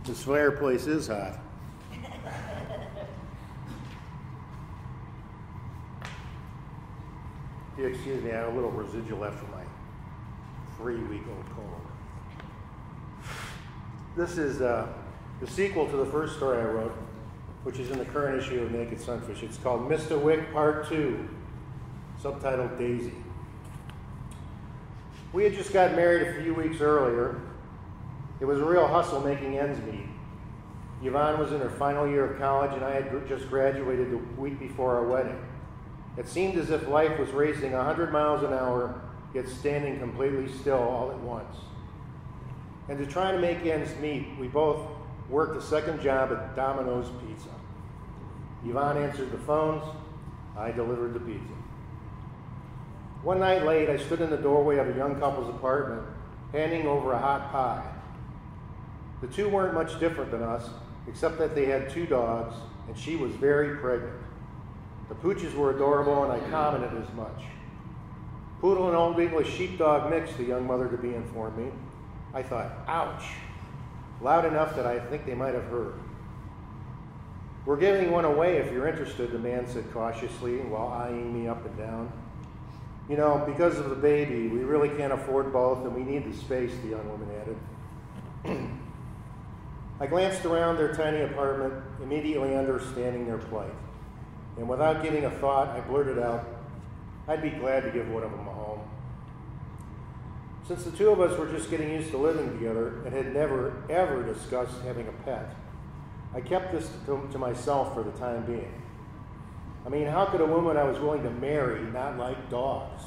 This fireplace is hot. Excuse me, I have a little residual left from my 3-week-old cold. This is the sequel to the first story I wrote, which is in the current issue of Naked Sunfish. It's called Mr. Wick Part 2, subtitled Daisy. We had just got married a few weeks earlier. It was a real hustle making ends meet. Yvonne was in her final year of college, and I had just graduated the week before our wedding. It seemed as if life was racing 100 miles an hour, yet standing completely still all at once. And to try to make ends meet, we both worked a second job at Domino's Pizza. Yvonne answered the phones, I delivered the pizza. One night late, I stood in the doorway of a young couple's apartment, handing over a hot pie. The two weren't much different than us, except that they had 2 dogs, and she was very pregnant. The pooches were adorable, and I commented as much. Poodle and Old English Sheepdog mix, the young mother-to-be informed me. I thought, ouch, loud enough that I think they might have heard. We're giving one away if you're interested, the man said cautiously while eyeing me up and down. You know, because of the baby, we really can't afford both, and we need the space, the young woman added. I glanced around their tiny apartment, immediately understanding their plight. And without giving a thought, I blurted out, I'd be glad to give one of them a home. Since the two of us were just getting used to living together and had never, ever discussed having a pet, I kept this to myself for the time being. I mean, how could a woman I was willing to marry not like dogs?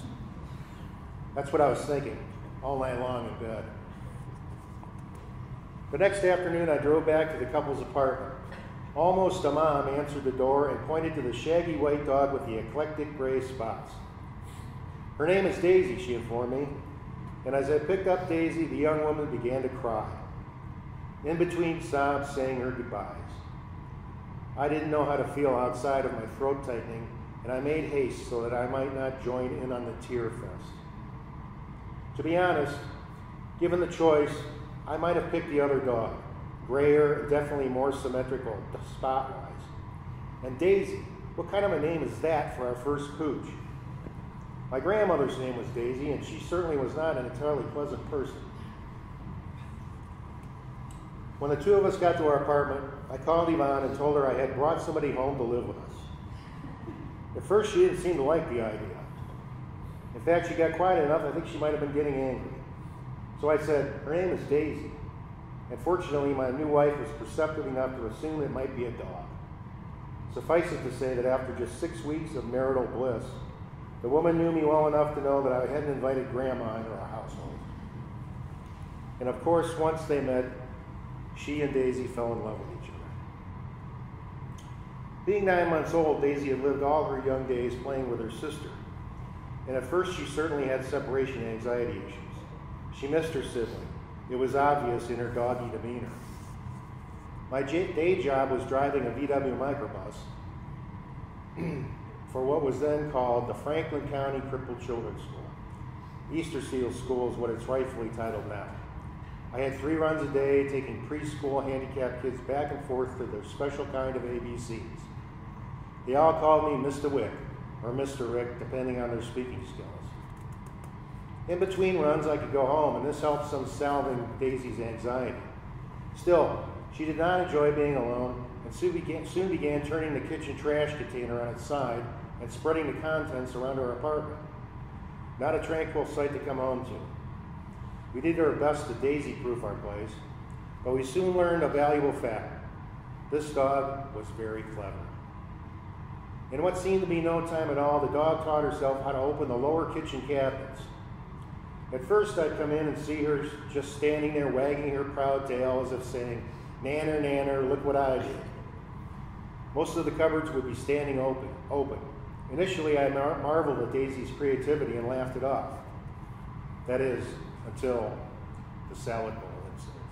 That's what I was thinking all night long in bed. The next afternoon, I drove back to the couple's apartment. Almost a mom answered the door and pointed to the shaggy white dog with the eclectic gray spots. Her name is Daisy, she informed me, and as I picked up Daisy, the young woman began to cry, in between sobs saying her goodbyes. I didn't know how to feel outside of my throat tightening, and I made haste so that I might not join in on the tear fest. To be honest, given the choice, I might have picked the other dog, grayer, definitely more symmetrical, spot-wise. And Daisy, what kind of a name is that for our first pooch? My grandmother's name was Daisy, and she certainly was not an entirely pleasant person. When the two of us got to our apartment, I called Yvonne and told her I had brought somebody home to live with us. At first, she didn't seem to like the idea. In fact, she got quiet enough, I think she might have been getting angry. So I said, her name is Daisy. And fortunately, my new wife was perceptive enough to assume it might be a dog. Suffice it to say that after just 6 weeks of marital bliss, the woman knew me well enough to know that I hadn't invited Grandma into our household. And of course, once they met, she and Daisy fell in love with each other. Being 9 months old, Daisy had lived all her young days playing with her sister. And at first, she certainly had separation anxiety issues. She missed her sibling. It was obvious in her doggy demeanor. My day job was driving a VW microbus for what was then called the Franklin County Crippled Children's School. Easter Seal School is what it's rightfully titled now. I had 3 runs a day, taking preschool handicapped kids back and forth to their special kind of ABCs. They all called me Mr. Wick, or Mr. Rick, depending on their speaking skills. In between runs, I could go home, and this helped some salving Daisy's anxiety. Still, she did not enjoy being alone, and soon began turning the kitchen trash container on its side and spreading the contents around her apartment. Not a tranquil sight to come home to. We did our best to daisy-proof our place, but we soon learned a valuable fact. This dog was very clever. In what seemed to be no time at all, the dog taught herself how to open the lower kitchen cabinets. At first, I'd come in and see her just standing there wagging her proud tail as if saying, "Nanner, nanner, look what I did." Most of the cupboards would be standing open. Initially, I marveled at Daisy's creativity and laughed it off. That is, until the salad bowl incident.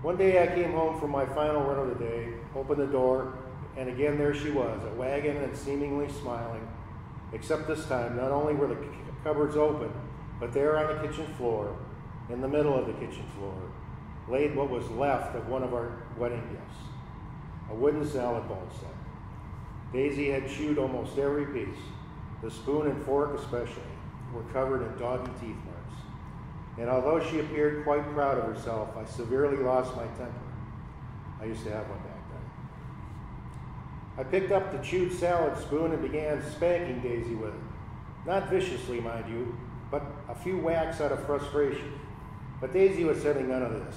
One day, I came home from my final run of the day, opened the door, and again there she was, a wagging and seemingly smiling, except this time, not only were the cupboards open, but there on the kitchen floor, in the middle of the kitchen floor, laid what was left of one of our wedding gifts, a wooden salad bowl set. Daisy had chewed almost every piece. The spoon and fork especially were covered in doggy teeth marks. And although she appeared quite proud of herself, I severely lost my temper. I used to have one back then. I picked up the chewed salad spoon and began spanking Daisy with it. Not viciously, mind you, but a few whacks out of frustration. But Daisy was having none of this,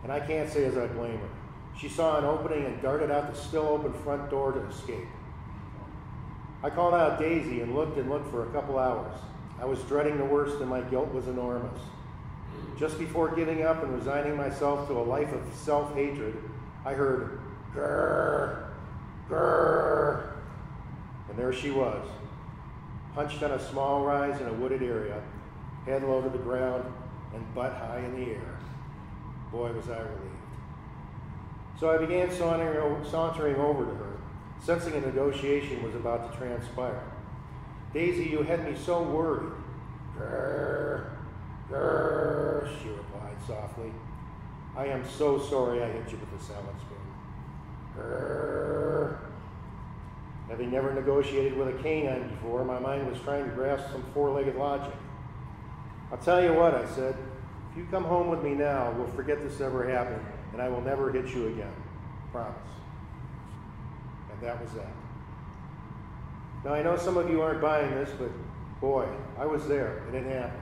and I can't say as I blame her. She saw an opening and darted out the still open front door to escape. I called out Daisy and looked for a couple hours. I was dreading the worst and my guilt was enormous. Just before giving up and resigning myself to a life of self-hatred, I heard, "Grrr, grrr," and there she was, hunched on a small rise in a wooded area, head low to the ground and butt high in the air. Boy, was I relieved. So I began sauntering over to her, sensing a negotiation was about to transpire. "Daisy, you had me so worried." "Grrr, grrr," she replied softly. "I am so sorry I hit you with the salad spoon." "Grrr." Having never negotiated with a canine before, my mind was trying to grasp some four-legged logic. "I'll tell you what," I said. "If you come home with me now, we'll forget this ever happened, and I will never hit you again. Promise." And that was that. Now, I know some of you aren't buying this, but boy, I was there, and it happened.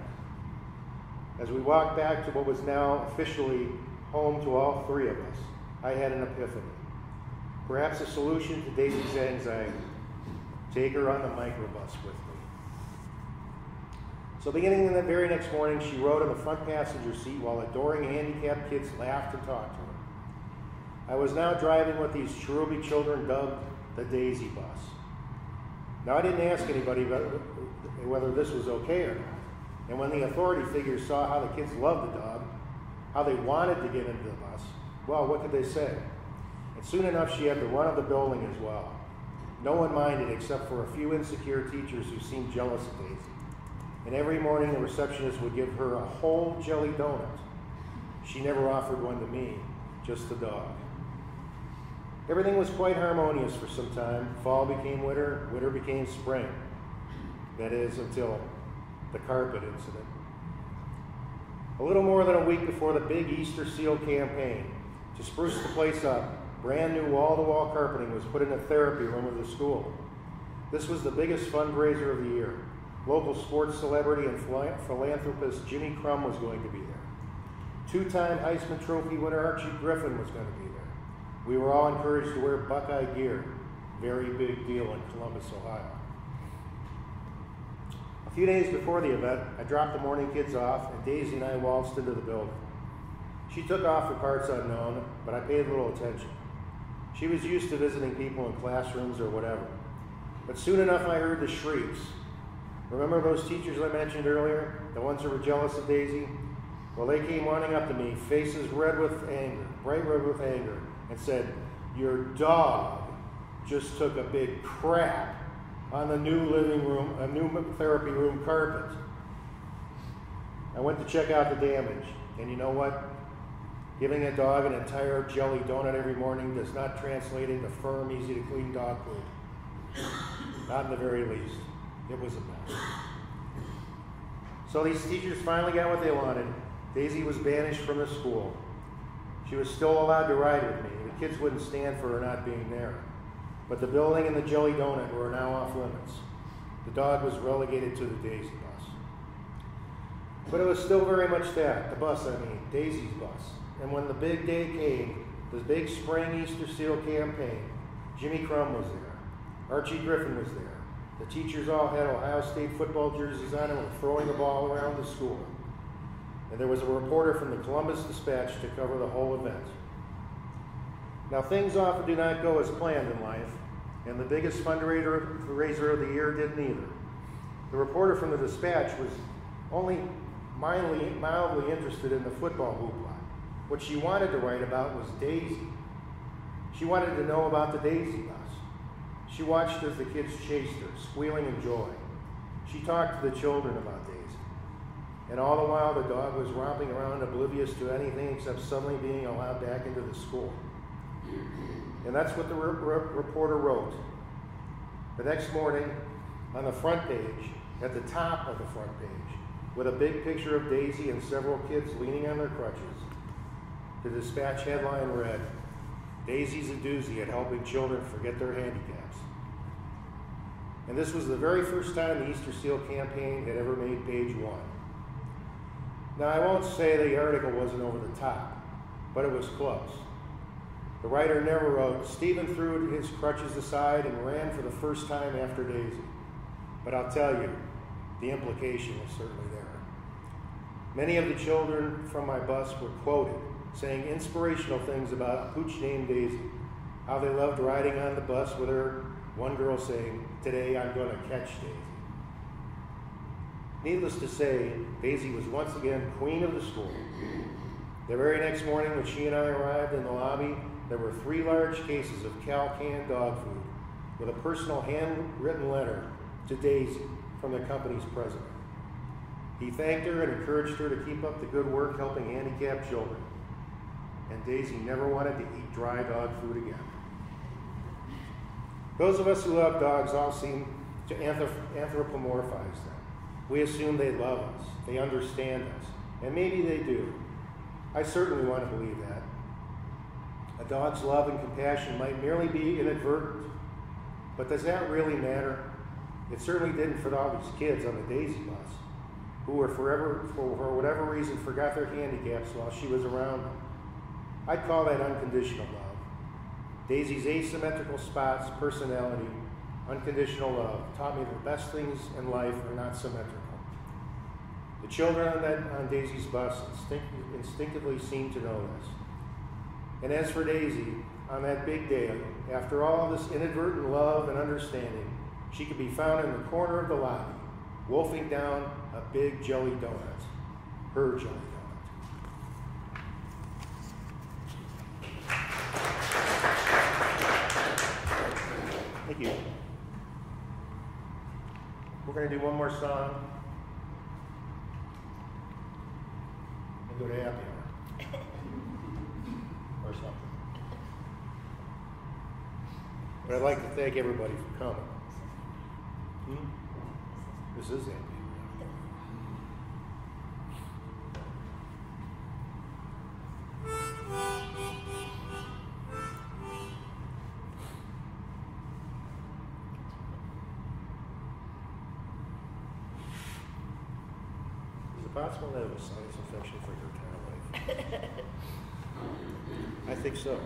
As we walked back to what was now officially home to all three of us, I had an epiphany. Perhaps a solution to Daisy's anxiety. Take her on the microbus with me. So beginning the very next morning, she rode on the front passenger seat while adoring handicapped kids laughed and talked to her. I was now driving what these cherubic children dubbed the Daisy Bus. Now, I didn't ask anybody whether this was okay or not. And when the authority figures saw how the kids loved the dog, how they wanted to get into the bus, well, what could they say? And soon enough, she had the run of the building as well. No one minded except for a few insecure teachers who seemed jealous of Daisy. And every morning, the receptionist would give her a whole jelly donut. She never offered one to me, just the dog. Everything was quite harmonious for some time. Fall became winter, winter became spring. That is, until the carpet incident. A little more than a week before the big Easter seal campaign, to spruce the place up, brand new wall-to-wall carpeting was put in the therapy room of the school. This was the biggest fundraiser of the year. Local sports celebrity and philanthropist Jimmy Crum was going to be there. Two-time Heisman Trophy winner Archie Griffin was going to be there. We were all encouraged to wear Buckeye gear. Very big deal in Columbus, Ohio. A few days before the event, I dropped the morning kids off, and Daisy and I waltzed into the building. She took off for parts unknown, but I paid little attention. She was used to visiting people in classrooms or whatever. But soon enough, I heard the shrieks. Remember those teachers I mentioned earlier, the ones who were jealous of Daisy? Well, they came running up to me, faces red with anger, bright red with anger, and said, "Your dog just took a big crap on the new living room, a new therapy room carpet." I went to check out the damage, and you know what? Giving a dog an entire jelly donut every morning does not translate into firm, easy-to-clean dog food. Not in the very least. It was a mess. So these teachers finally got what they wanted. Daisy was banished from the school. She was still allowed to ride with me. The kids wouldn't stand for her not being there. But the building and the jelly donut were now off limits. The dog was relegated to the Daisy bus. But it was still very much that, the bus I mean, Daisy's bus. And when the big day came, the big spring Easter seal campaign, Jimmy Crum was there. Archie Griffin was there. The teachers all had Ohio State football jerseys on and were throwing the ball around the school. And there was a reporter from the Columbus Dispatch to cover the whole event. Now, things often do not go as planned in life, and the biggest fundraiser of the year didn't either. The reporter from the Dispatch was only mildly interested in the football hoopla. What she wanted to write about was Daisy. She wanted to know about the Daisy bus. She watched as the kids chased her, squealing in joy. She talked to the children about Daisy. And all the while, the dog was romping around oblivious to anything except suddenly being allowed back into the school. And that's what the reporter wrote. The next morning, on the front page, at the top of the front page, with a big picture of Daisy and several kids leaning on their crutches, the Dispatch headline read, "Daisy's a doozy at helping children forget their handicaps." And this was the very first time the Easter Seal campaign had ever made page one. Now, I won't say the article wasn't over the top, but it was close. The writer never wrote, "Stephen threw his crutches aside and ran for the first time after Daisy." But I'll tell you, the implication was certainly there. Many of the children from my bus were quoted, saying inspirational things about a pooch named Daisy, how they loved riding on the bus with her, one girl saying, "Today I'm going to catch Daisy." Needless to say, Daisy was once again queen of the school. The very next morning when she and I arrived in the lobby, there were 3 large cases of Cal-Can dog food with a personal handwritten letter to Daisy from the company's president. He thanked her and encouraged her to keep up the good work helping handicapped children. And Daisy never wanted to eat dry dog food again. Those of us who love dogs all seem to anthropomorphize them. We assume they love us, they understand us, and maybe they do. I certainly want to believe that. A dog's love and compassion might merely be inadvertent, but does that really matter? It certainly didn't for all these kids on the Daisy bus, who were for whatever reason, forgot their handicaps while she was around them. I'd call that unconditional love. Daisy's asymmetrical spots, personality, unconditional love taught me the best things in life are not symmetrical. The children on Daisy's bus instinctively seemed to know this. And as for Daisy, on that big day, after all this inadvertent love and understanding, she could be found in the corner of the lobby, wolfing down a big jelly donut, her jelly donut. Thank you. We're going to do one more song and go to happy hour or something. But I'd like to thank everybody for coming. This is happy. Is it possible to have a sinus infection for your entire life? I think so.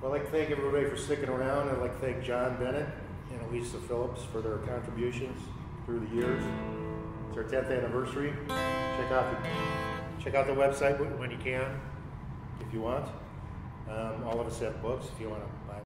Well, I'd like to thank everybody for sticking around. I'd like to thank John Bennett and Elisa Phillips for their contributions through the years. It's our 10th anniversary. Check out the website when you can, if you want. All of us have books if you want to buy